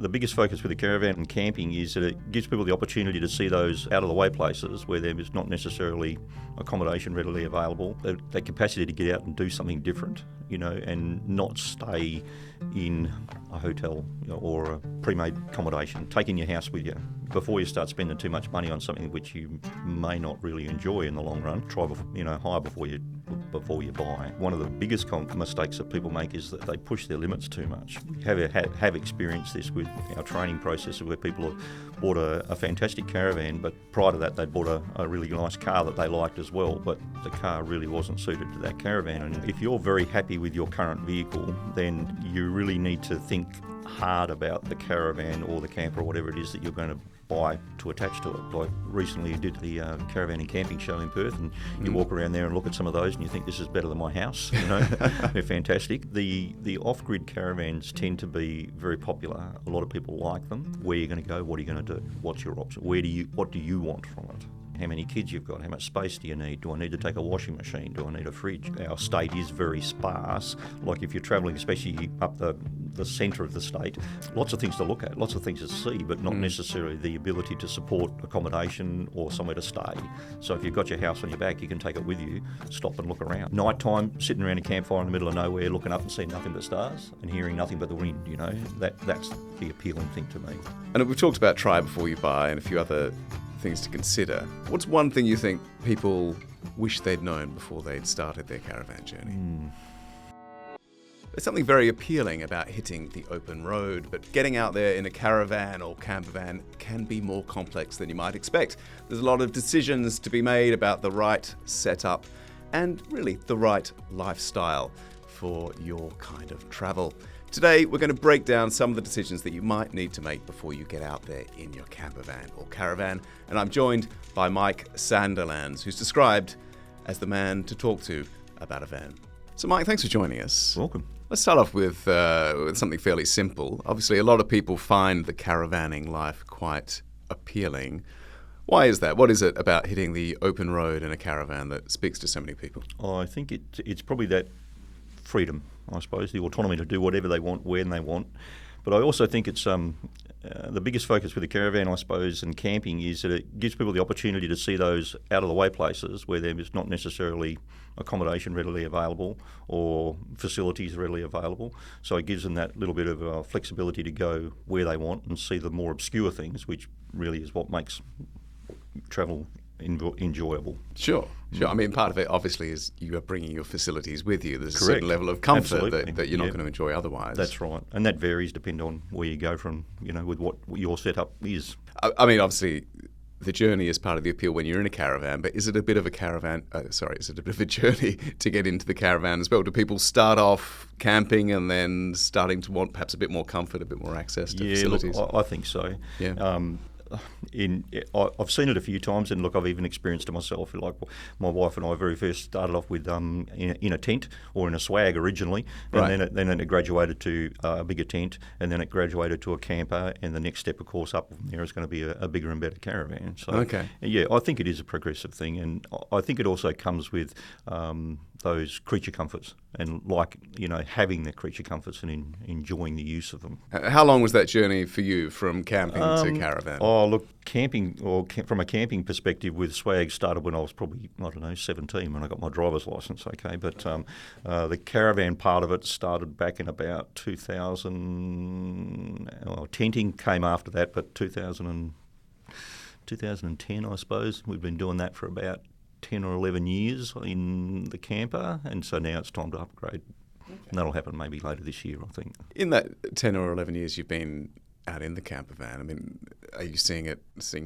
The biggest focus with the caravan and camping is that it gives people the opportunity to see those out-of-the-way places where there is not necessarily accommodation readily available. That capacity to get out and do something different, and not stay in a hotel or a pre-made accommodation. Taking your house with you before you start spending too much money on something which you may not really enjoy in the long run. Try, hire before you buy. One of the biggest mistakes that people make is that they push their limits too much. Have experienced this with our training processes where people have bought a fantastic caravan, but prior to that they bought a really nice car that they liked as well, but the car really wasn't suited to that caravan. And if you're very happy with your current vehicle, then you really need to think hard about the caravan or the camper or whatever it is that you're going to buy to attach to it. Like recently you did the caravan and camping show in Perth, and you walk around there and look at some of those and you think this is better than my house. They're fantastic. The off-grid caravans tend to be very popular. A lot of people like them. Where are you going to go? What are you going to do? What's your option? What do you want from it? How many kids you've got? How much space do you need? Do I need to take a washing machine? Do I need a fridge? Our state is very sparse. Like if you're travelling, especially up the centre of the state, lots of things to look at, lots of things to see, but not necessarily the ability to support accommodation or somewhere to stay. So if you've got your house on your back, you can take it with you, stop and look around. Nighttime, sitting around a campfire in the middle of nowhere, looking up and seeing nothing but stars and hearing nothing but the wind, that's the appealing thing to me. And we've talked about try before you buy and a few other things to consider. What's one thing you think people wish they'd known before they'd started their caravan journey? There's something very appealing about hitting the open road, but getting out there in a caravan or camper van can be more complex than you might expect. There's a lot of decisions to be made about the right setup and really the right lifestyle for your kind of travel. Today, we're going to break down some of the decisions that you might need to make before you get out there in your camper van or caravan. And I'm joined by Mike Sandilands, who's described as the man to talk to about a van. So Mike, thanks for joining us. Welcome. Let's start off with something fairly simple. Obviously, a lot of people find the caravanning life quite appealing. Why is that? What is it about hitting the open road in a caravan that speaks to so many people? I think it's probably that freedom, I suppose, the autonomy to do whatever they want, when they want. But I also think it's the biggest focus with the caravan, I suppose, and camping is that it gives people the opportunity to see those out-of-the-way places where there is not necessarily accommodation readily available or facilities readily available. So it gives them that little bit of flexibility to go where they want and see the more obscure things, which really is what makes travel enjoyable. Sure. I mean, part of it obviously is you are bringing your facilities with you. There's a certain level of comfort that you're not going to enjoy otherwise. That's right. And that varies depending on where you go from, with what your setup is. I mean, obviously, the journey is part of the appeal when you're in a caravan, but is it a bit of a journey to get into the caravan as well? Do people start off camping and then starting to want perhaps a bit more comfort, a bit more access to facilities? Look, I think so. Yeah. I've seen it a few times, and look, I've even experienced it myself. Like my wife and I very first started off with in a tent or in a swag originally, and then it graduated to a bigger tent, and then it graduated to a camper, and the next step, of course, up from there is going to be a bigger and better caravan. So, yeah, I think it is a progressive thing, and I think it also comes with those creature comforts and having the creature comforts and enjoying the use of them. How long was that journey for you from camping to caravan? Oh, look, camping from a camping perspective with swag started when I was probably 17 when I got my driver's license. Okay, but the caravan part of it started back in about 2000. Tenting came after that, but 2010, I suppose. We've been doing that for about 10 or 11 years in the camper, and so now it's time to upgrade. And that'll happen maybe later this year, I think. In that 10 or 11 years you've been out in the camper van, I mean, are you seeing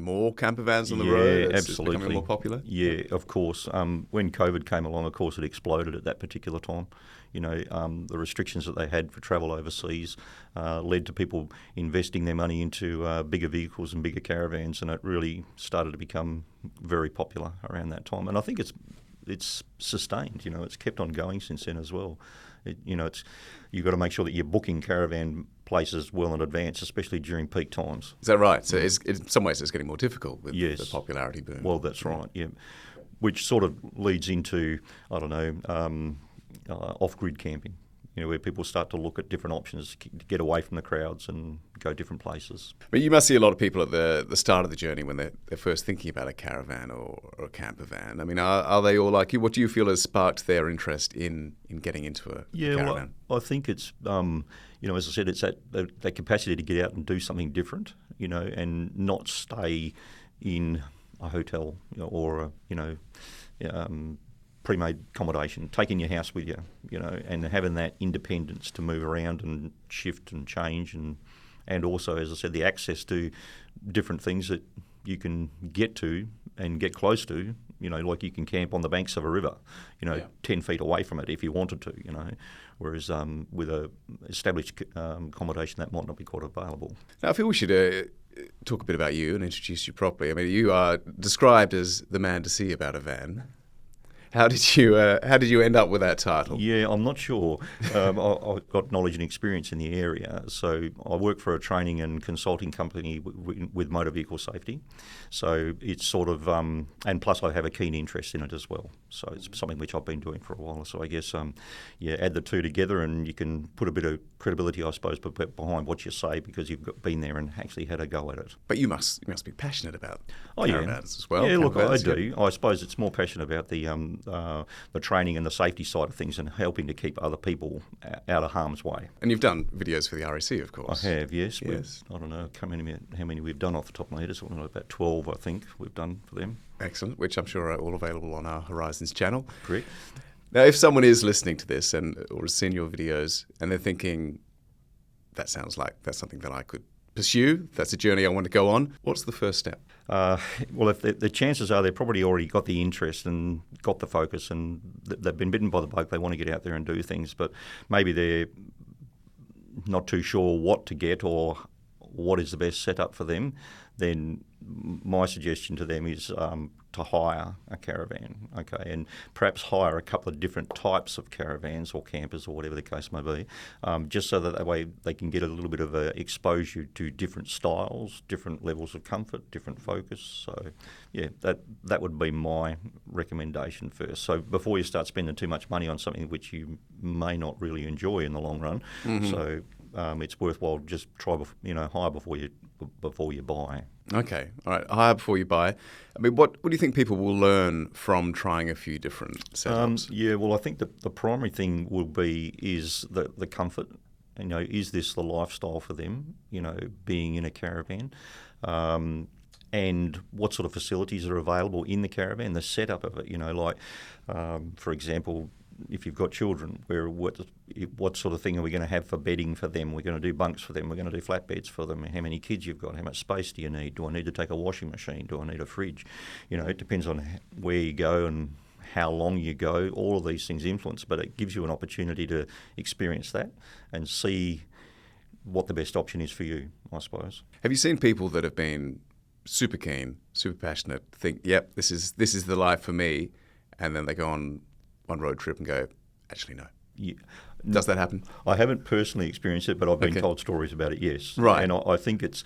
more camper vans on the road? Yeah, absolutely. Becoming more popular? Yeah, of course. When COVID came along, of course, it exploded at that particular time. The restrictions that they had for travel overseas led to people investing their money into bigger vehicles and bigger caravans, and it really started to become very popular around that time. And I think it's sustained. It's kept on going since then as well. You've got to make sure that you're booking caravan places well in advance, especially during peak times. Is that right? So in some ways it's getting more difficult with the popularity boom. Well, that's right, yeah. Which sort of leads into, off-grid camping. where people start to look at different options to get away from the crowds and go different places. But you must see a lot of people at the start of the journey when they're first thinking about a caravan or a camper van. I mean, are they all like you? What do you feel has sparked their interest in getting into a caravan? Well, I think it's, as I said, it's that capacity to get out and do something different, and not stay in a hotel or pre-made accommodation, taking your house with you, and having that independence to move around and shift and change, and also, as I said, the access to different things that you can get to and get close to, like you can camp on the banks of a river, 10 feet away from it if you wanted to, whereas with a established accommodation that might not be quite available. Now, I feel we should talk a bit about you and introduce you properly. I mean, you are described as the man to see about a van. How did you end up with that title? Yeah, I'm not sure. I've got knowledge and experience in the area. So I work for a training and consulting company with motor vehicle safety. So it's sort of, and plus I have a keen interest in it as well. So it's something which I've been doing for a while. So I guess, add the two together and you can put a bit of credibility, I suppose, behind what you say because you've been there and actually had a go at it. But you must be passionate about caravans as well. Yeah, look, I do. I suppose it's more passionate about the training and the safety side of things and helping to keep other people out of harm's way. And you've done videos for the RAC, of course. I have, yes. I don't know how many we've done off the top of my head. It's about 12, I think, we've done for them. Excellent, which I'm sure are all available on our Horizons channel. Correct. Now, if someone is listening to this or has seen your videos and they're thinking, that sounds like that's something that I could pursue, that's a journey I want to go on, what's the first step? Well, if the chances are they've probably already got the interest and got the focus and they've been bitten by the bug, they want to get out there and do things, but maybe they're not too sure what to get or what is the best setup for them, then my suggestion to them is to hire a caravan, okay, and perhaps hire a couple of different types of caravans or campers or whatever the case may be, just so that way they can get a little bit of exposure to different styles, different levels of comfort, different focus. So, yeah, that would be my recommendation first. So before you start spending too much money on something which you may not really enjoy in the long run, so it's worthwhile just hire before you buy. Okay, all right. Hire before you buy. I mean, what do you think people will learn from trying a few different setups? Well, I think the primary thing will be is the comfort. Is this the lifestyle for them? Being in a caravan, and what sort of facilities are available in the caravan, the setup of it. For example, if you've got children, what sort of thing are we going to have for bedding for them? We're going to do bunks for them. We're going to do flatbeds for them. How many kids you've got? How much space do you need? Do I need to take a washing machine? Do I need a fridge? It depends on where you go and how long you go. All of these things influence, but it gives you an opportunity to experience that and see what the best option is for you, I suppose. Have you seen people that have been super keen, super passionate, think, yep, this is the life for me, and then they go on one road trip and go, actually, no. Yeah. Does that happen? I haven't personally experienced it, but I've been told stories about it, yes. Right. And I think it's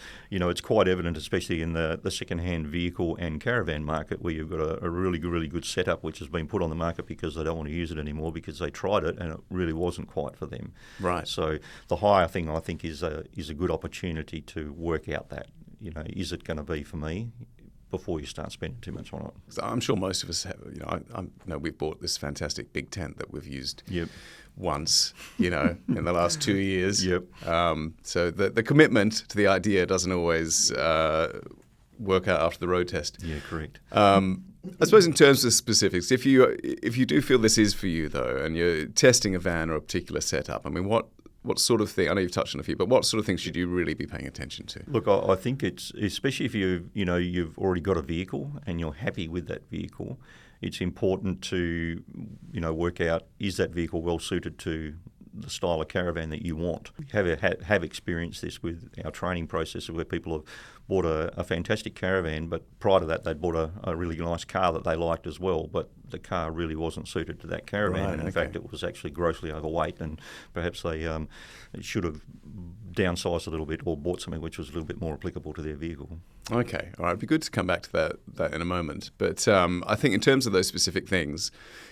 quite evident, especially in the second-hand vehicle and caravan market, where you've got a really good setup which has been put on the market because they don't want to use it anymore because they tried it and it really wasn't quite for them. Right. So the hire thing, I think, is a good opportunity to work out that, is it going to be for me? Before you start spending too much on it. So I'm sure most of us have, we've bought this fantastic big tent that we've used once, in the last 2 years. Yep. So the commitment to the idea doesn't always work out after the road test. Yeah, correct. I suppose in terms of specifics, if you do feel this is for you though, and you're testing a van or a particular setup, I mean, what sort of thing? I know you've touched on a few, but what sort of things should you really be paying attention to? Look, I think it's, especially if you've already got a vehicle and you're happy with that vehicle, it's important to work out, is that vehicle well suited to the style of caravan that you want. Have experienced this with our training processes where people have bought a fantastic caravan, but prior to that they'd bought a really nice car that they liked as well, but the car really wasn't suited to that caravan. Right, and in fact it was actually grossly overweight, and perhaps they should have downsized a little bit or bought something which was a little bit more applicable to their vehicle. Okay, all right. It'd be good to come back to that in a moment. But I think in terms of those specific things,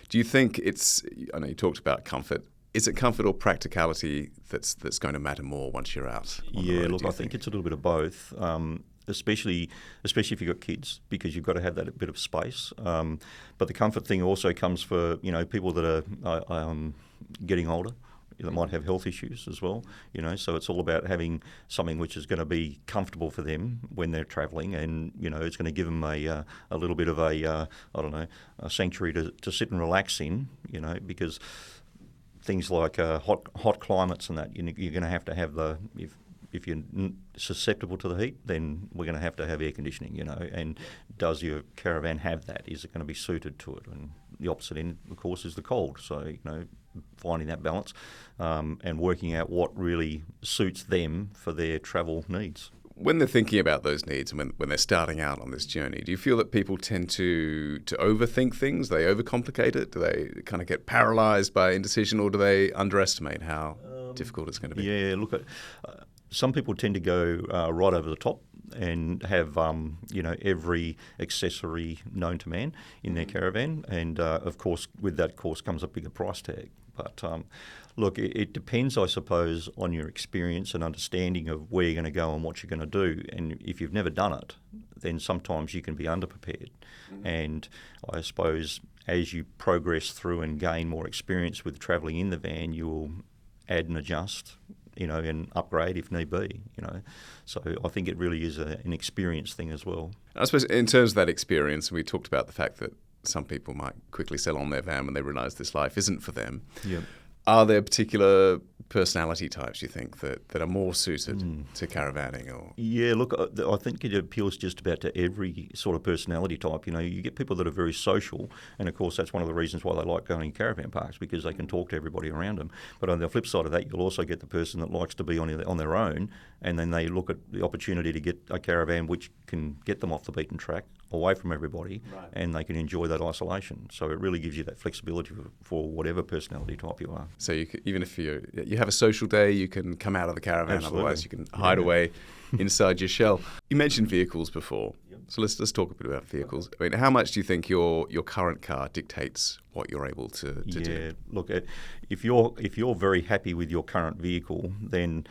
do you think I know you talked about comfort Is it comfort or practicality that's going to matter more once you're out on the road, Look, I think it's a little bit of both. Especially if you've got kids, because you've got to have that bit of space. But the comfort thing also comes for people that are getting older, that might have health issues as well. So it's all about having something which is going to be comfortable for them when they're travelling, and it's going to give them a little bit of a sanctuary to sit and relax in. Because things like hot climates and that, you're going to have the if you're susceptible to the heat, then we're going to have air conditioning, and does your caravan have that? Is it going to be suited to it? And the opposite end, of course, is the cold. So, finding that balance and working out what really suits them for their travel needs. When they're thinking about those needs and when they're starting out on this journey, do you feel that people tend to overthink things? Do they overcomplicate it? Do they kind of get paralysed by indecision, or do they underestimate how difficult it's going to be? Yeah, look, some people tend to go right over the top and have every accessory known to man in their caravan, and of course with that comes a bigger price tag. But look, it depends, I suppose, on your experience and understanding of where you're going to go and what you're going to do. And if you've never done it, then sometimes you can be underprepared. And I suppose as you progress through and gain more experience with travelling in the van, you will add and adjust, and upgrade if need be, So I think it really is an experience thing as well. I suppose in terms of that experience, we talked about the fact that some people might quickly sell on their van when they realise this life isn't for them. Yeah. Are there particular personality types, you think, that are more suited to caravanning? Or Yeah, look, I think it appeals just about to every sort of personality type. You get people that are very social, and of course that's one of the reasons why they like going in caravan parks, because they can talk to everybody around them. But on the flip side of that, you'll also get the person that likes to be on their own, and then they look at the opportunity to get a caravan which can get them off the beaten track, away from everybody, right, and they can enjoy that isolation. So it really gives you that flexibility for whatever personality type you are. So even if you have a social day, you can come out of the caravan. Absolutely. Otherwise you can hide away inside your shell. You mentioned vehicles before. Yep. So let's talk a bit about vehicles. I mean, how much do you think your current car dictates what you're able to do? Yeah, look, if you're very happy with your current vehicle, then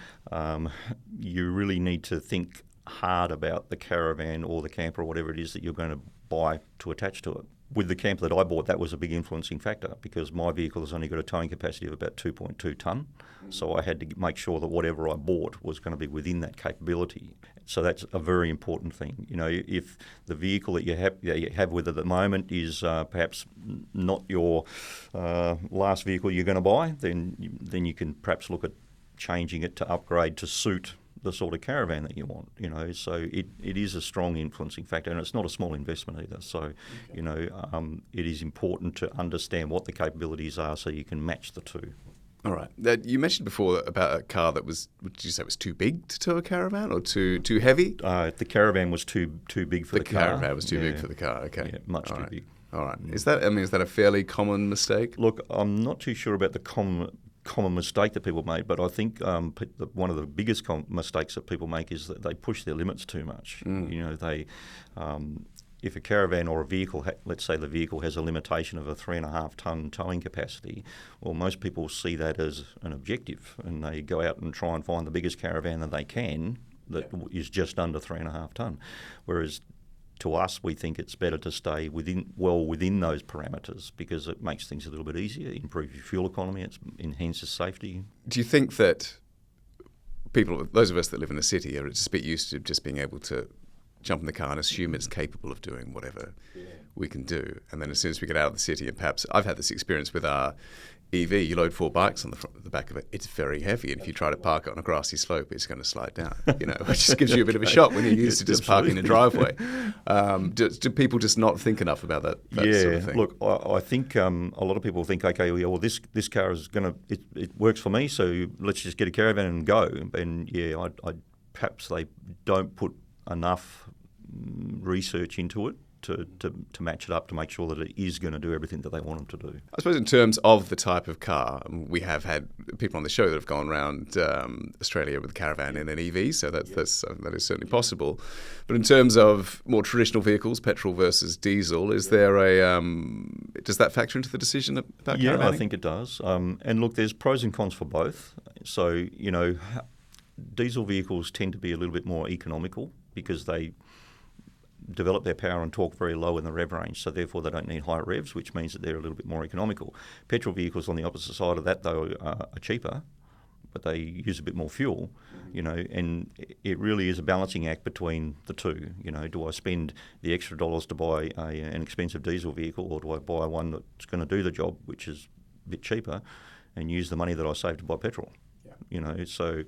you really need to think hard about the caravan or the camper or whatever it is that you're going to buy to attach to it. With the camper that I bought, that was a big influencing factor, because my vehicle has only got a towing capacity of about 2.2 tonne. So I had to make sure that whatever I bought was going to be within that capability. So that's a very important thing. If the vehicle that you have with it at the moment is perhaps not your last vehicle you're going to buy, then you can perhaps look at changing it to upgrade to suit the sort of caravan that you want, so it is a strong influencing factor, and it's not a small investment either. So, it is important to understand what the capabilities are so you can match the two. All right. You mentioned before about a car that was, did you say it was too big to tow a caravan, or too heavy? The caravan was too big for the car. The caravan was too big for the car, okay. Yeah, much too big. All right. Is that a fairly common mistake? Look, I'm not too sure about the common mistake that people make, but I think one of the biggest mistakes that people make is that they push their limits too much. If a caravan or a vehicle, let's say the vehicle has a limitation of a 3.5 tonne towing capacity, well, most people see that as an objective, and they go out and try and find the biggest caravan that they can that is just under 3.5 tonne. Whereas to us, we think it's better to stay within those parameters, because it makes things a little bit easier, improves your fuel economy, it enhances safety. Do you think that people, those of us that live in the city, are just a bit used to just being able to jump in the car and assume it's capable of doing whatever we can do, and then as soon as we get out of the city, and perhaps I've had this experience with our EV, you load 4 bikes on the back of it, it's very heavy, and if you try to park it on a grassy slope, it's going to slide down, which just gives you a bit of a shock when you're used to just parking in a driveway. Do people just not think enough about that sort of thing? Look, I think a lot of people think, okay, well, this car is it works for me, so let's just get a caravan and go. And perhaps they don't put enough research into it to match it up to make sure that it is going to do everything that they want them to do. I suppose in terms of the type of car, we have had people on the show that have gone around Australia with a caravan in an EV, so that is certainly possible. But in terms of more traditional vehicles, petrol versus diesel, is there does that factor into the decision about caravanning? Yeah, I think it does. And look, there's pros and cons for both. So, diesel vehicles tend to be a little bit more economical because they develop their power and torque very low in the rev range, so therefore they don't need high revs, which means that they're a little bit more economical. Petrol vehicles on the opposite side of that, though, are cheaper, but they use a bit more fuel, and it really is a balancing act between the two. Do I spend the extra dollars to buy an expensive diesel vehicle, or do I buy one that's going to do the job, which is a bit cheaper, and use the money that I save to buy petrol? Yeah. So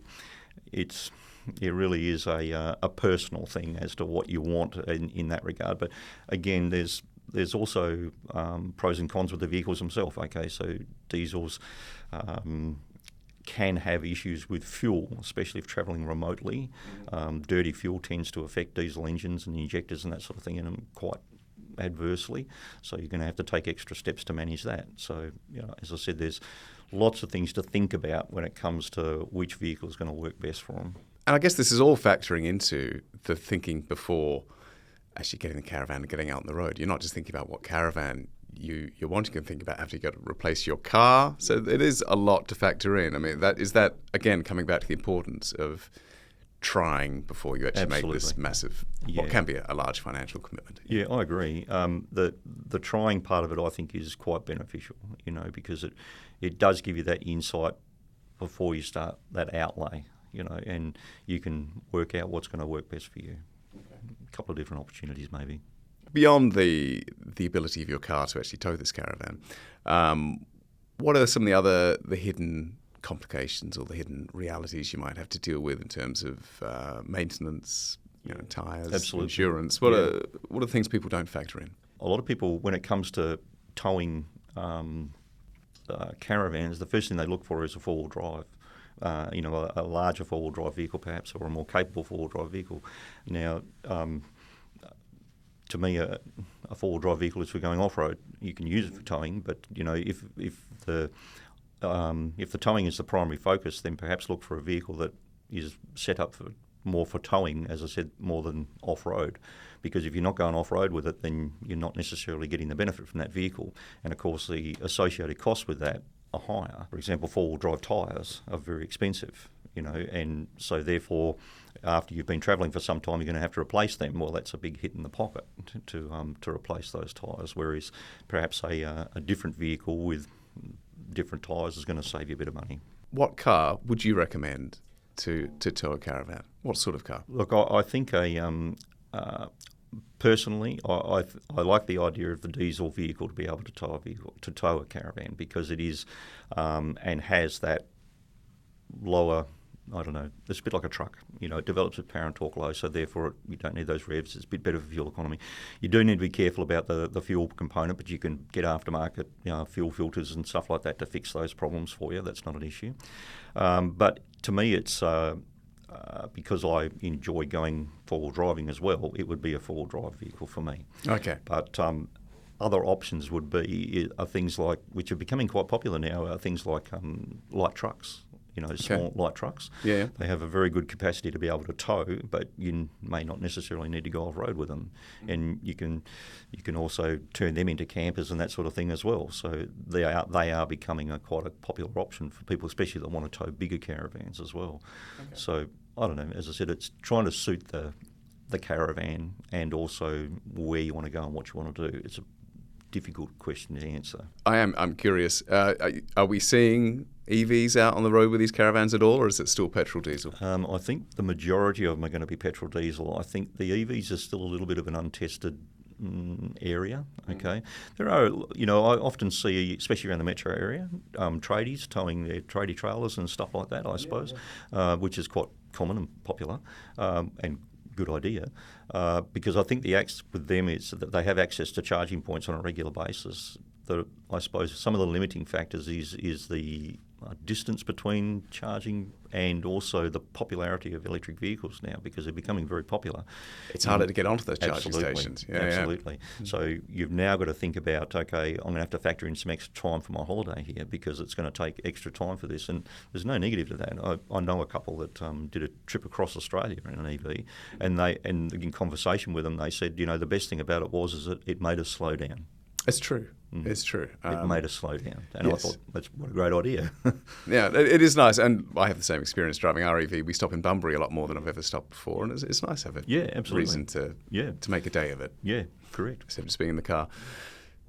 it really is a personal thing as to what you want in that regard. But again, there's also pros and cons with the vehicles themselves. Okay, so diesels can have issues with fuel, especially if travelling remotely. Dirty fuel tends to affect diesel engines and injectors and that sort of thing in them quite adversely. So you're going to have to take extra steps to manage that. So, as I said, there's lots of things to think about when it comes to which vehicle is going to work best for them. And I guess this is all factoring into the thinking before actually getting the caravan and getting out on the road. You're not just thinking about what caravan you're wanting to think about after you've got to replace your car. So it is a lot to factor in. I mean, that again, coming back to the importance of trying before you actually make this massive, what can be a large financial commitment. Yeah, I agree. The trying part of it, I think, is quite beneficial, because it does give you that insight before you start that outlay. And you can work out what's going to work best for you. Okay. A couple of different opportunities, maybe. Beyond the ability of your car to actually tow this caravan, what are some of the hidden complications or the hidden realities you might have to deal with in terms of maintenance, tyres, Absolutely. Insurance? What are the things people don't factor in? A lot of people, when it comes to towing caravans, the first thing they look for is a four-wheel drive. A larger four-wheel drive vehicle perhaps, or a more capable four-wheel drive vehicle. Now, to me, a four-wheel drive vehicle is for going off-road. You can use it for towing, but if the towing is the primary focus, then perhaps look for a vehicle that is set up more for towing, as I said, more than off-road. Because if you're not going off-road with it, then you're not necessarily getting the benefit from that vehicle. And of course, the associated costs with that are higher. For example, four-wheel drive tyres are very expensive, and so therefore, after you've been travelling for some time, you're going to have to replace them. Well, that's a big hit in the pocket to replace those tyres, whereas perhaps a different vehicle with different tyres is going to save you a bit of money. What car would you recommend to tow a caravan? What sort of car? Look, I think personally, I like the idea of the diesel vehicle to be able to tow a caravan, because it is and has that lower. I don't know, it's a bit like a truck. It develops with power and torque low, so therefore you don't need those revs. It's a bit better for fuel economy. You do need to be careful about the fuel component, but you can get aftermarket fuel filters and stuff like that to fix those problems for you. That's not an issue. But to me, it's because I enjoy going four-wheel driving as well, it would be a four-wheel drive vehicle for me. Okay. But other options would be things like, which are becoming quite popular now, are things like light trucks. Small light trucks. Yeah. They have a very good capacity to be able to tow, but you may not necessarily need to go off-road with them. And you can also turn them into campers and that sort of thing as well. So they are becoming quite a popular option for people, especially that want to tow bigger caravans as well. Okay. So I don't know. As I said, it's trying to suit the caravan and also where you want to go and what you want to do. It's a difficult question to answer. I'm curious. Are we seeing EVs out on the road with these caravans at all, or is it still petrol diesel? I think the majority of them are going to be petrol diesel. I think the EVs are still a little bit of an untested area. Okay, there are, I often see, especially around the metro area, tradies towing their tradie trailers and stuff like that. I suppose, which is quite common and popular, and good idea, because I think the axe with them is that they have access to charging points on a regular basis. I suppose some of the limiting factors is the distance between charging and also the popularity of electric vehicles now, because they're becoming very popular. It's harder to get onto those charging Absolutely. stations. Absolutely. So you've now got to think about, okay, I'm going to have to factor in some extra time for my holiday here because it's going to take extra time for this. And there's no negative to that. I know a couple that did a trip across Australia in an EV, and in conversation with them, they said, the best thing about it is that it made us slow down. It's true. It's true. It made us slow down. And yes. I thought, what a great idea. Yeah, it is nice. And I have the same experience driving our EV. We stop in Bunbury a lot more than I've ever stopped before. And it's nice to have a reason to make a day of it. Yeah, correct. Instead of just being in the car.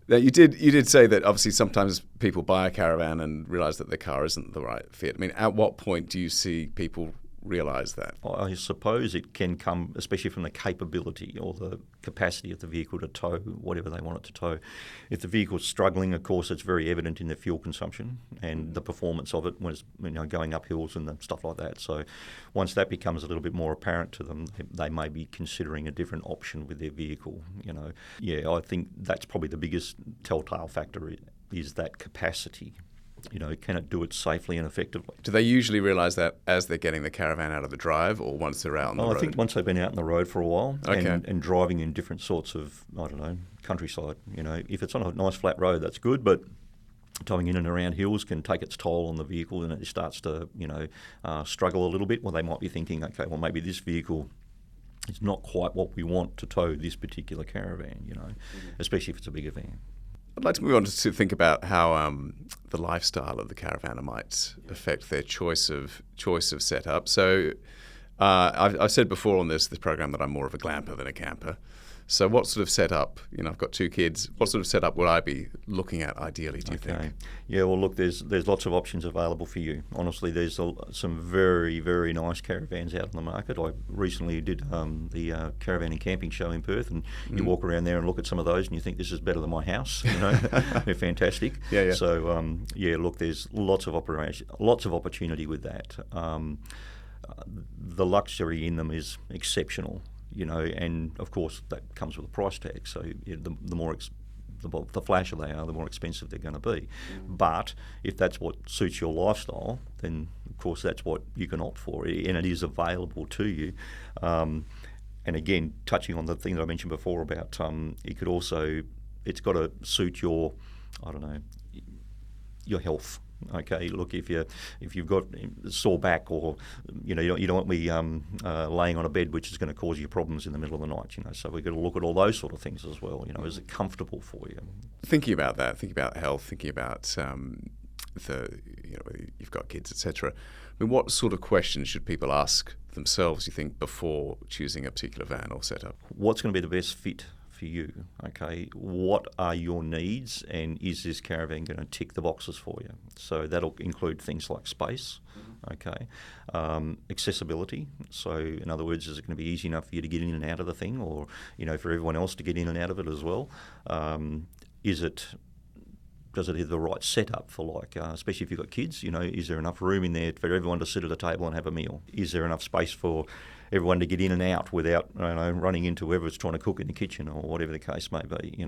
Now, you did say that obviously sometimes people buy a caravan and realise that their car isn't the right fit. I mean, at what point do you see people realise that? I suppose it can come, especially from the capability or the capacity of the vehicle to tow whatever they want it to tow. If the vehicle's struggling, of course, it's very evident in the fuel consumption and the performance of it when it's going up hills and stuff like that. So once that becomes a little bit more apparent to them, they may be considering a different option with their vehicle. I think that's probably the biggest telltale factor is that capacity. Can it do it safely and effectively? Do they usually realise that as they're getting the caravan out of the drive or once they're out on the road? I think once they've been out on the road for a while and driving in different sorts of, countryside. If it's on a nice flat road, that's good, but towing in and around hills can take its toll on the vehicle and it starts to, struggle a little bit. Well, they might be thinking, okay, well, maybe this vehicle is not quite what we want to tow this particular caravan, especially if it's a bigger van. I'd like to move on to think about how the lifestyle of the caravaner might affect their choice of setup. So I've said before on this program that I'm more of a glamper than a camper. So what sort of setup, I've got 2 kids, what sort of setup would I be looking at ideally, do you think? Yeah, well, look, there's lots of options available for you. Honestly, there's some very, very nice caravans out on the market. I recently did the Caravan and Camping show in Perth, and you walk around there and look at some of those and you think this is better than my house, They're fantastic. Yeah. So, look, there's lots of opportunity with that. The luxury in them is exceptional. And of course that comes with a price tag. So the flashier they are, the more expensive they're going to be. But if that's what suits your lifestyle, then of course that's what you can opt for, and it is available to you. And again, touching on the thing that I mentioned before about it's got to suit your health. Okay, look, if you've got a sore back, or you don't want me laying on a bed which is going to cause you problems in the middle of the night. So we've got to look at all those sort of things as well. Is it comfortable for you? Thinking about that, thinking about health, thinking about whether you've got kids, etc. I mean, what sort of questions should people ask themselves, you think, before choosing a particular van or setup? What's going to be the best fit for you? Okay, what are your needs, and is this caravan going to tick the boxes for you? So that'll include things like space, okay, accessibility. So in other words, is it going to be easy enough for you to get in and out of the thing, or for everyone else to get in and out of it as well? Does it have the right setup for especially if you've got kids? Is there enough room in there for everyone to sit at a table and have a meal? Is there enough space for everyone to get in and out without running into whoever's trying to cook in the kitchen or whatever the case may be?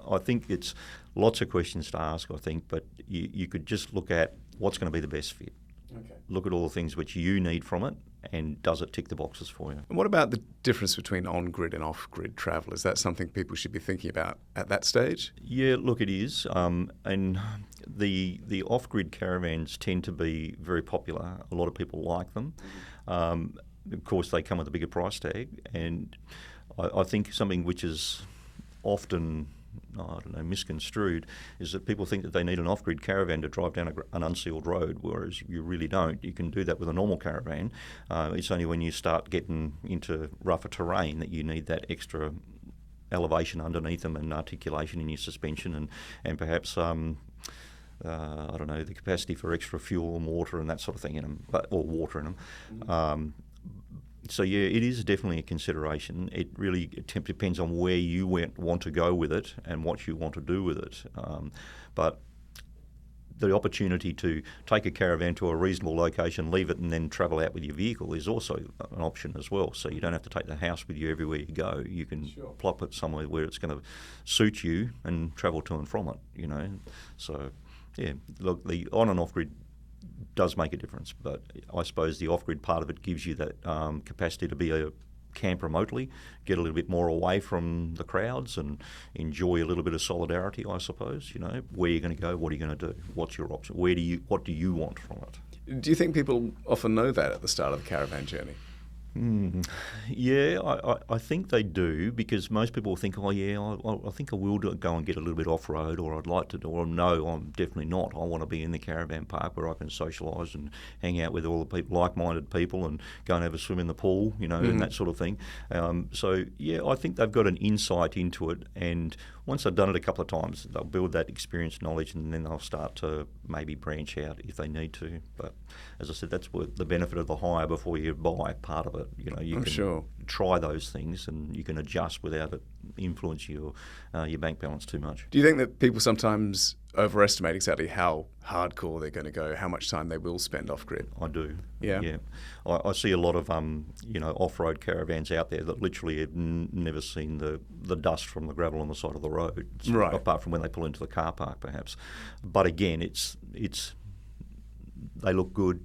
I think it's lots of questions to ask, I think, but you could just look at what's going to be the best fit. Okay. Look at all the things which you need from it, and does it tick the boxes for you? And what about the difference between on-grid and off-grid travel? Is that something people should be thinking about at that stage? Yeah, look, it is. And the off-grid caravans tend to be very popular. A lot of people like them. Of course, they come with a bigger price tag, and I think something which is often misconstrued is that people think that they need an off-grid caravan to drive down an unsealed road, whereas you really don't. You can do that with a normal caravan. It's only when you start getting into rougher terrain that you need that extra elevation underneath them and articulation in your suspension and perhaps the capacity for extra fuel and water and that sort of thing in them, or water in them. So yeah, it is definitely a consideration. It really depends on where you want to go with it and what you want to do with it. But the opportunity to take a caravan to a reasonable location, leave it, and then travel out with your vehicle is also an option as well. So you don't have to take the house with you everywhere you go. You can plop it somewhere where it's going to suit you and travel to and from it. So yeah, look, the on and off grid does make a difference. But I suppose the off-grid part of it gives you that capacity to be a camp remotely, get a little bit more away from the crowds and enjoy a little bit of solidarity, I suppose. You know, where you're going to go, what are you going to do, what's your option, what do you want from it? Do you think people often know that at the start of the caravan journey? Yeah, I think they do, because most people think, oh yeah, I think I will go and get a little bit off-road, or I'd like to do, or no, I'm definitely not. I want to be in the caravan park where I can socialise and hang out with all the people, like-minded people, and go and have a swim in the pool, you know, and that sort of thing. So yeah, I think they've got an insight into it, and once they've done it a couple of times, they'll build that experience knowledge, and then they'll start to maybe branch out if they need to. But as I said, that's what the benefit of the hire before you buy part of it. You know, you can try those things, and you can adjust without it influence your bank balance too much. Do you think that people sometimes overestimate exactly how hardcore they're going to go, how much time they will spend off-grid? I do. Yeah. I see a lot of off-road caravans out there that literally have never seen the dust from the gravel on the side of the road, right, apart from when they pull into the car park, perhaps. But again, it's they look good,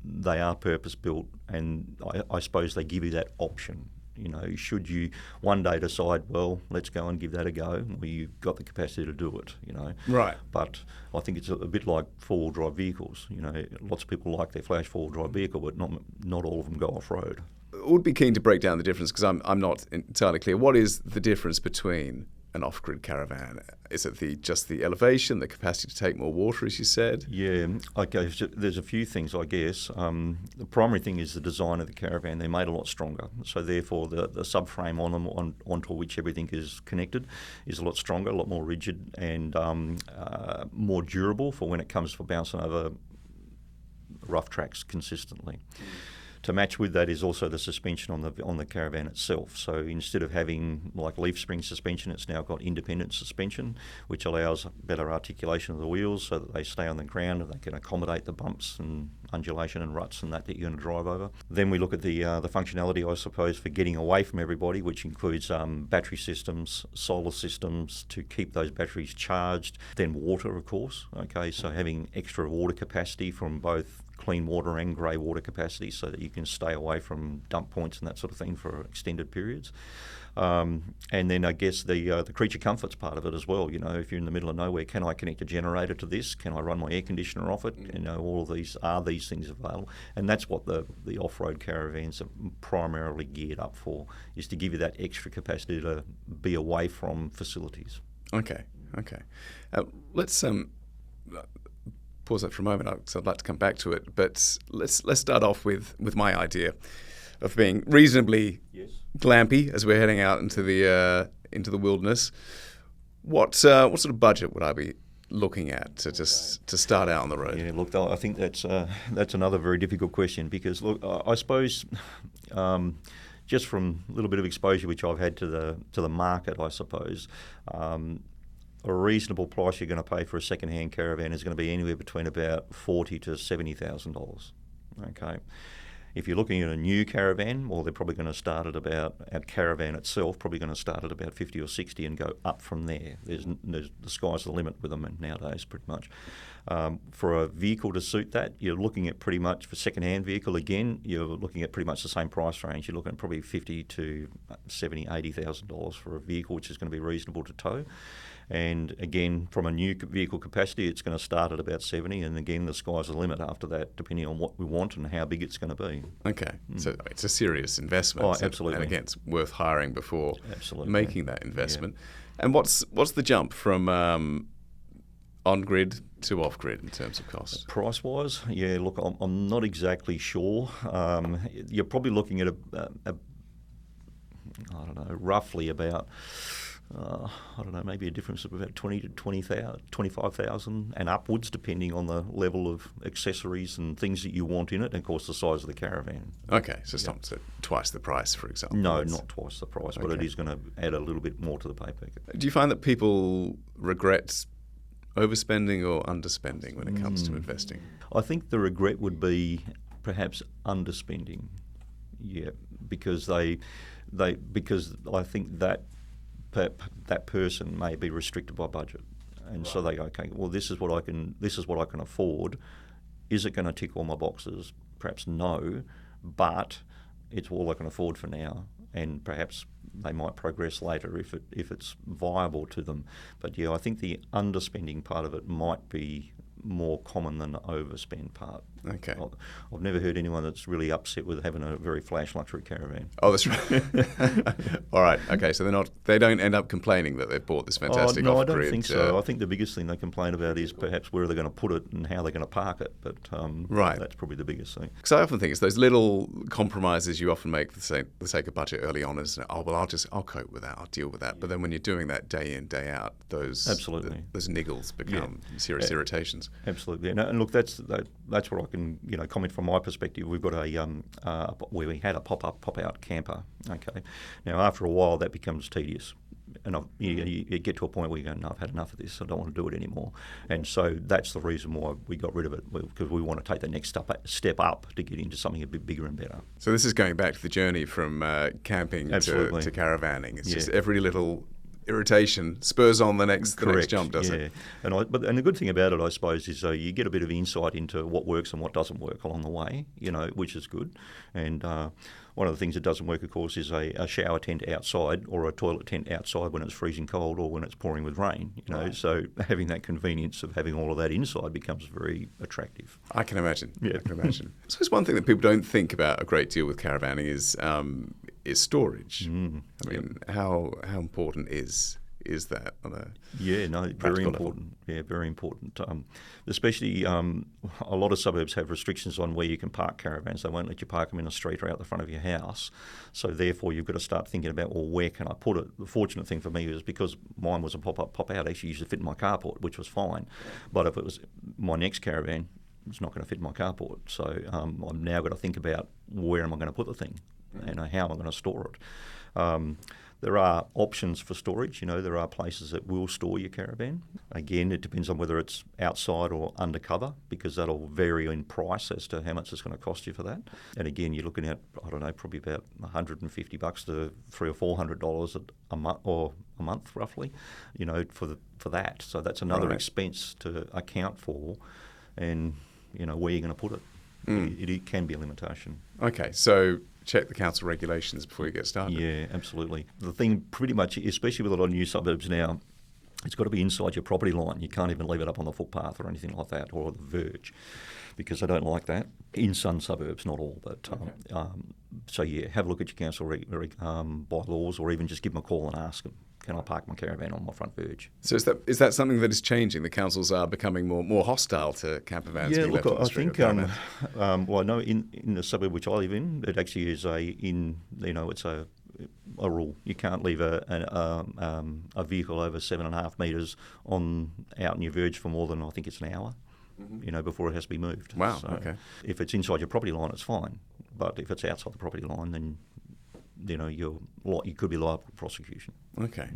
they are purpose-built, and I suppose they give you that option. You know, should you one day decide, well, let's go and give that a go, well, you've got the capacity to do it, you know. Right. But I think it's a bit like four-wheel drive vehicles. You know, lots of people like their flash four-wheel drive vehicle, but not all of them go off-road. I would be keen to break down the difference, because I'm not entirely clear. What is the difference between an off-grid caravan? Is it just the elevation, the capacity to take more water, as you said? Yeah, okay. So there's a few things, I guess. The primary thing is the design of the caravan. They're made a lot stronger, so therefore the subframe on them, onto which everything is connected, is a lot stronger, a lot more rigid, and more durable for when it comes for bouncing over rough tracks consistently. To match with that is also the suspension on the caravan itself. So instead of having like leaf spring suspension, it's now got independent suspension, which allows better articulation of the wheels so that they stay on the ground and they can accommodate the bumps and undulation and ruts and that you're going to drive over. Then we look at the functionality, I suppose, for getting away from everybody, which includes battery systems, solar systems to keep those batteries charged, then water, of course. Okay, so having extra water capacity from both clean water and grey water capacity so that you can stay away from dump points and that sort of thing for extended periods. And then I guess the creature comforts part of it as well. You know, if you're in the middle of nowhere, can I connect a generator to this? Can I run my air conditioner off it? You know, all of these things available? And that's what the off-road caravans are primarily geared up for, is to give you that extra capacity to be away from facilities. Okay. Let's pause that for a moment, because I'd like to come back to it. But let's start off with my idea of being reasonably glampy as we're heading out into the wilderness. What sort of budget would I be looking at to start out on the road? Yeah, look, I think that's another very difficult question, because look, I suppose just from a little bit of exposure which I've had to the market, I suppose. A reasonable price you're going to pay for a second-hand caravan is going to be anywhere between about $40,000 to $70,000. Okay, if you're looking at a new caravan, well, they're probably going to start at about, our caravan itself probably going to start at about 50 or 60 and go up from there. There's the sky's the limit with them nowadays, pretty much. For a vehicle to suit that, you're looking at pretty much, for second-hand vehicle again, you're looking at pretty much the same price range. You're looking at probably $50,000 to $70,000, $80,000 for a vehicle, which is going to be reasonable to tow. And again, from a new vehicle capacity, it's going to start at about 70, and again, the sky's the limit after that, depending on what we want and how big it's going to be. Okay, so it's a serious investment. Oh, absolutely. And again, it's worth hiring before making that investment. Yeah. And what's the jump from on-grid to off-grid in terms of cost? Price-wise, yeah, look, I'm not exactly sure. You're probably looking at I don't know, roughly about... maybe a difference of about 20 to 25,000 and upwards, depending on the level of accessories and things that you want in it, and of course the size of the caravan. Okay, so it's not twice the price, for example. No, not twice the price, but it is going to add a little bit more to the pay packet. Do you find that people regret overspending or underspending when it comes to investing? I think the regret would be perhaps underspending, because because I think that person may be restricted by budget, and so they go, okay, well, this is what I can afford. Is it going to tick all my boxes? Perhaps no, but it's all I can afford for now, and perhaps they might progress later if it's viable to them. But yeah, I think the underspending part of it might be more common than the overspend part. Okay. I've never heard anyone that's really upset with having a very flash luxury caravan. Oh, that's right. All right. Okay. So they don't end up complaining that they've bought this fantastic No, I off-grid. don't think so. I think the biggest thing they complain about is perhaps where they're going to put it and how they're going to park it. But right. That's probably the biggest thing. Because I often think it's those little compromises you often make for the sake of budget early on. Is I'll cope with that. I'll deal with that. But then when you're doing that day in, day out, those niggles become serious irritations. Absolutely. And look, that's what I can comment from my perspective. We've got where we had a pop-out camper. Okay. Now after a while that becomes tedious, and you get to a point where you go, no, I've had enough of this. I don't want to do it anymore. And so that's the reason why we got rid of it, because we want to take the next step up to get into something a bit bigger and better. So this is going back to the journey from camping to caravanning. It's just every little irritation spurs on the next jump, doesn't it? And the good thing about it, I suppose, is you get a bit of insight into what works and what doesn't work along the way, which is good. And one of the things that doesn't work, of course, is a shower tent outside or a toilet tent outside when it's freezing cold or when it's pouring with rain. Right. So having that convenience of having all of that inside becomes very attractive. I can imagine. Yeah. I can imagine. So it's one thing that people don't think about a great deal with caravanning is storage. I mean, how important is that on a very important. Level? Yeah, very important. Especially a lot of suburbs have restrictions on where you can park caravans. They won't let you park them in a street or out the front of your house. So therefore, you've got to start thinking about, well, where can I put it? The fortunate thing for me is because mine was a pop-up, pop-out, actually used to fit in my carport, which was fine. But if it was my next caravan, it's not going to fit in my carport. So I've now got to think about where am I going to put the thing and how am I going to store it. There are options for storage. There are places that will store your caravan. Again, it depends on whether it's outside or undercover, because that'll vary in price as to how much it's going to cost you for that. And again, you're looking at, I don't know, probably about $150 to $300 or $400 a month, roughly, for that. So that's another expense to account for, and where you're going to put it. It can be a limitation. Okay, so check the council regulations before you get started. Yeah, absolutely. The thing pretty much, especially with a lot of new suburbs now, it's got to be inside your property line. You can't even leave it up on the footpath or anything like that, or the verge, because I don't like that. In some suburbs, not all, but so have a look at your council bylaws, or even just give them a call and ask them, can I park my caravan on my front verge? So is that something that is changing? The councils are becoming more hostile to camper vans being left on the street? I think, well, I know in the suburb which I live in, it actually is it's a rule. You can't leave a vehicle over 7.5 metres out in your verge for more than, I think it's an hour. Before it has to be moved. Wow, so okay. If it's inside your property line, it's fine. But if it's outside the property line, then you could be liable for prosecution. Okay.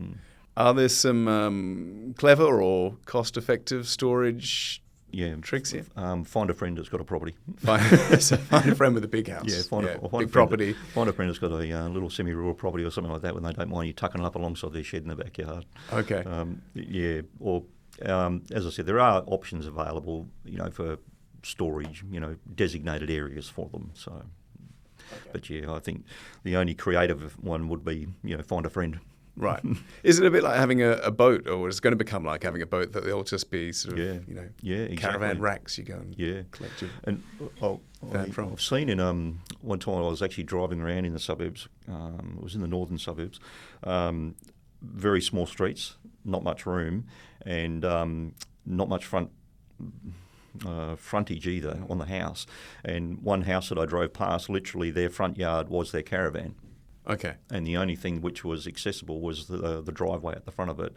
Are there some clever or cost-effective storage tricks here? Find a friend that's got a property. Find a friend with a big house. Yeah, find big property. Find a friend that's got a little semi-rural property or something like that, when they don't mind you tucking it up alongside their shed in the backyard. Okay. As I said, there are options available, for storage, designated areas for them. So, But I think the only creative one would be, find a friend. Right. Is it a bit like having a boat, or is it going to become like having a boat that they'll just be sort of, exactly. caravan racks you go and collect your van from? I've seen one time I was actually driving around in the suburbs. It was in the northern suburbs. Very small streets, not much room, and not much frontage either on the house. And one house that I drove past, literally their front yard was their caravan. Okay. And the only thing which was accessible was the driveway at the front of it,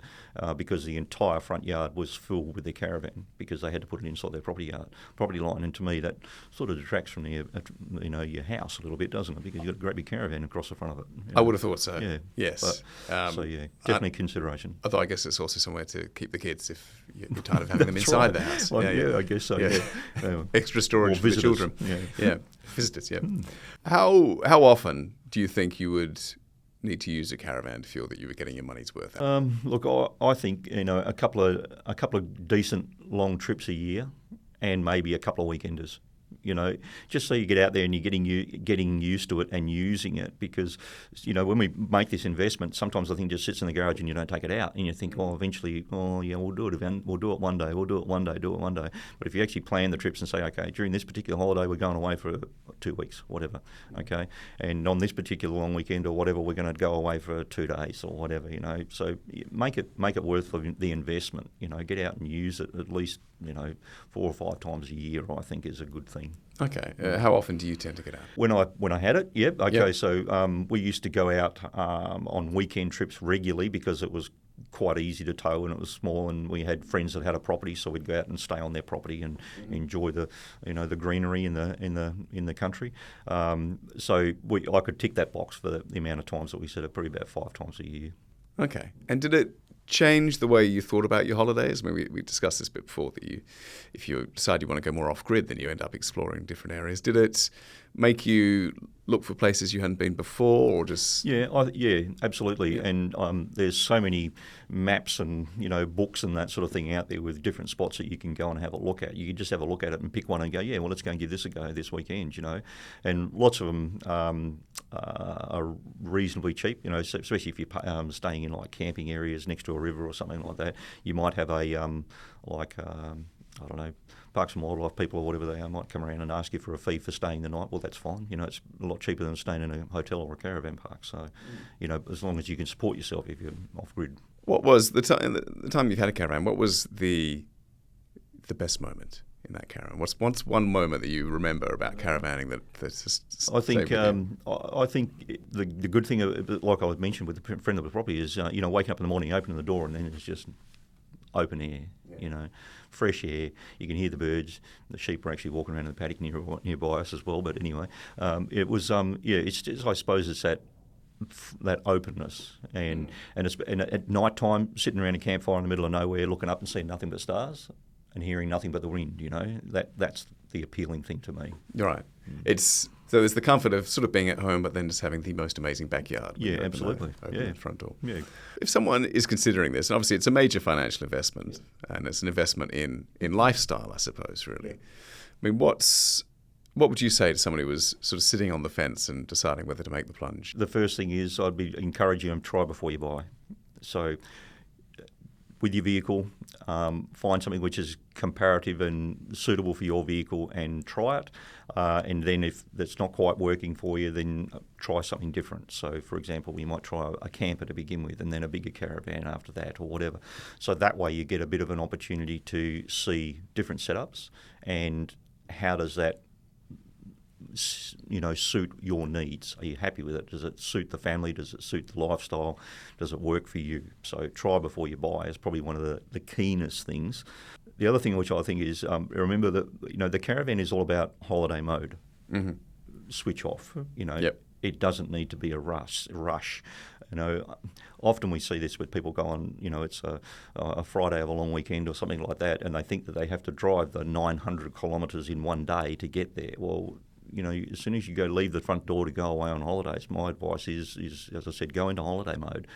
because the entire front yard was filled with their caravan, because they had to put it inside their property line. And to me, that sort of detracts from your house a little bit, doesn't it? Because you've got a great big caravan across the front of it. I would have thought so. Yeah. Yes. Definitely consideration. Although I guess it's also somewhere to keep the kids if you're tired of having them inside the house. Well, I guess so. Yeah. Extra storage for the children. Yeah. Visitors. Yeah. How often do you think you would need to use a caravan to feel that you were getting your money's worth out? Look, I think a couple of decent long trips a year, and maybe a couple of weekenders. Just so you get out there and you're getting used to it and using it, because when we make this investment, sometimes the thing just sits in the garage and you don't take it out, and you think, eventually, we'll do it one day, do it one day. But if you actually plan the trips and say, okay, during this particular holiday we're going away for 2 weeks, whatever, okay, and on this particular long weekend or whatever we're going to go away for 2 days or whatever, so make it worth the investment. Get out and use it at least 4 or 5 times a year, I think, is a good thing. Okay. How often do you tend to get out? When I had it, yep. Okay, Yep. So we used to go out on weekend trips regularly because it was quite easy to tow and it was small, and we had friends that had a property, so we'd go out and stay on their property and enjoy the the greenery in the country. So I could tick that box for the amount of times that we said it, probably about 5 times a year. Okay. And did it change the way you thought about your holidays? I mean, we discussed this a bit before, that if you decide you want to go more off-grid, then you end up exploring different areas. Did it make you look for places you hadn't been before, or just... Yeah, absolutely. Yeah. And there's so many maps and books and that sort of thing out there with different spots that you can go and have a look at. You can just have a look at it and pick one and go, yeah, well, let's go and give this a go this weekend, And lots of them are reasonably cheap, especially if you're staying in like camping areas next to a river or something like that. You might have I don't know, Parks and Wildlife people or whatever they are might come around and ask you for a fee for staying the night. Well, that's fine. It's a lot cheaper than staying in a hotel or a caravan park. So, as long as you can support yourself if you're off-grid. What was the time you've had a caravan? What was the best moment in that caravan? What's one moment that you remember about caravanning that's just... I think the good thing, like I mentioned with the friend of the property, is waking up in the morning, opening the door, and then it's just open air. Fresh air. You can hear the birds. The sheep are actually walking around in the paddock nearby us as well. But anyway, it was it's just, I suppose it's that openness and at night time, sitting around a campfire in the middle of nowhere, looking up and seeing nothing but stars and hearing nothing but the wind. That's the appealing thing to me. Right. So there's the comfort of sort of being at home, but then just having the most amazing backyard. Yeah, absolutely. Open the front door. Yeah. If someone is considering this, and obviously it's a major financial investment, and it's an investment in lifestyle, I suppose, really. I mean, what would you say to somebody who was sort of sitting on the fence and deciding whether to make the plunge? The first thing is I'd be encouraging them to try before you buy. So with your vehicle, find something which is comparative and suitable for your vehicle and try it. And then if that's not quite working for you, then try something different. So, for example, we might try a camper to begin with and then a bigger caravan after that or whatever. So that way you get a bit of an opportunity to see different setups and how does that suit your needs. Are you happy with it? Does it suit the family? Does it suit the lifestyle? Does it work for you? So try before you buy is probably one of the keenest things. The other thing which I think is remember that the caravan is all about holiday mode. Mm-hmm. Switch off. Yep. It doesn't need to be a rush. Often we see this with people go on, it's a Friday of a long weekend or something like that, and they think that they have to drive the 900 kilometres in one day to get there. Well, as soon as you leave the front door to go away on holidays, my advice is as I said, go into holiday mode.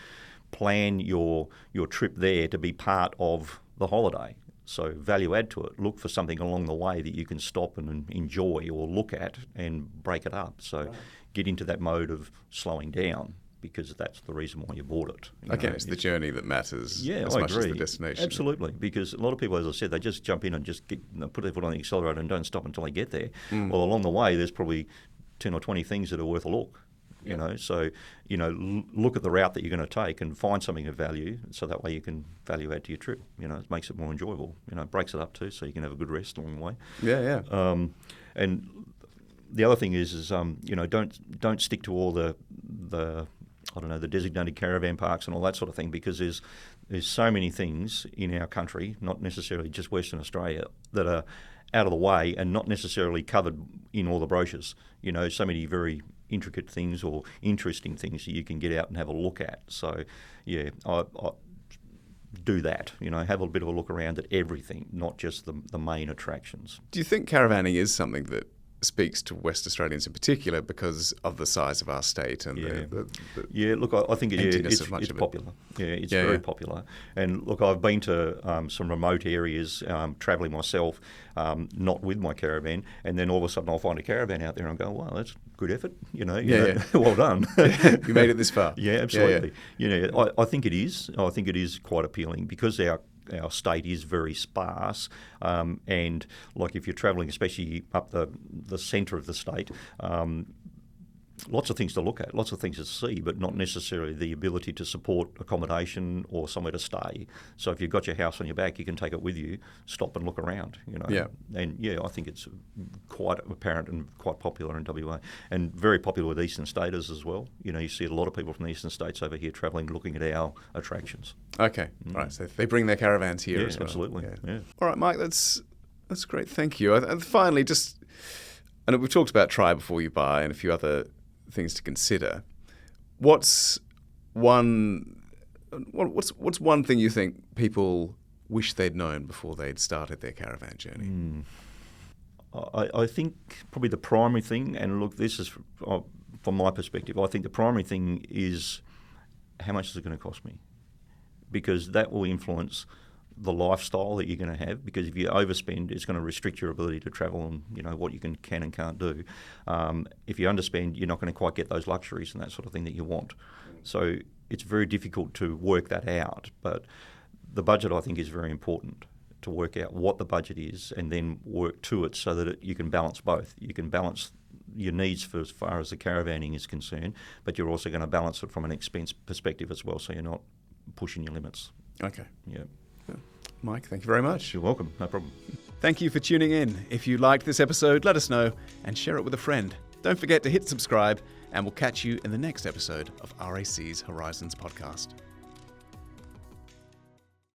Plan your trip there to be part of the holiday. So value add to it. Look for something along the way that you can stop and enjoy or look at and break it up. So get into that mode of slowing down, because that's the reason why you bought it. It's the journey that matters as I much agree. as the destination. Absolutely, because a lot of people, as I said, they just jump in and just put their foot on the accelerator and don't stop until they get there. Well, along the way, there's probably 10 or 20 things that are worth a look. So look at the route that you're going to take and find something of value, so that way you can value add to your trip. It makes it more enjoyable. It breaks it up too, so you can have a good rest along the way. Yeah. And the other thing is don't stick to all the designated caravan parks and all that sort of thing, because there's so many things in our country, not necessarily just Western Australia, that are out of the way and not necessarily covered in all the brochures. So many very intricate things or interesting things that you can get out and have a look at. So, I do that. Have a bit of a look around at everything, not just the main attractions. Do you think caravanning is something that speaks to West Australians in particular because of the size of our state and yeah. Look, I think it's popular. Yeah, it's very popular. And look, I've been to some remote areas travelling myself, not with my caravan, and then all of a sudden I'll find a caravan out there and I go, wow, that's good effort. You know, well done. You made it this far. Yeah, absolutely. I think it is. I think it is quite appealing because our state is very sparse, and like if you're travelling, especially up the centre of the state, lots of things to look at, lots of things to see, but not necessarily the ability to support accommodation or somewhere to stay. So if you've got your house on your back, you can take it with you, stop and look around, Yeah. And I think it's quite apparent and quite popular in WA, and very popular with eastern staters as well. You see a lot of people from the eastern states over here travelling, looking at our attractions. Okay, right. So they bring their caravans here as well. Absolutely. Yeah. All right, Mike, that's great. Thank you. And finally, and we've talked about try before you buy and a few other things to consider. What's one thing you think people wish they'd known before they'd started their caravan journey? I think probably the primary thing, and look, this is from my perspective, I think the primary thing is how much is it going to cost me? Because that will influence the lifestyle that you're going to have, because if you overspend, it's going to restrict your ability to travel and what you can and can't do. If you underspend, you're not going to quite get those luxuries and that sort of thing that you want. So it's very difficult to work that out. But the budget, I think, is very important to work out what the budget is and then work to it so that you can balance both. You can balance your needs for as far as the caravanning is concerned, but you're also going to balance it from an expense perspective as well, so you're not pushing your limits. Okay. Yeah. Mike, thank you very much. You're welcome. No problem. Thank you for tuning in. If you liked this episode, let us know and share it with a friend. Don't forget to hit subscribe, and we'll catch you in the next episode of RAC's Horizons podcast.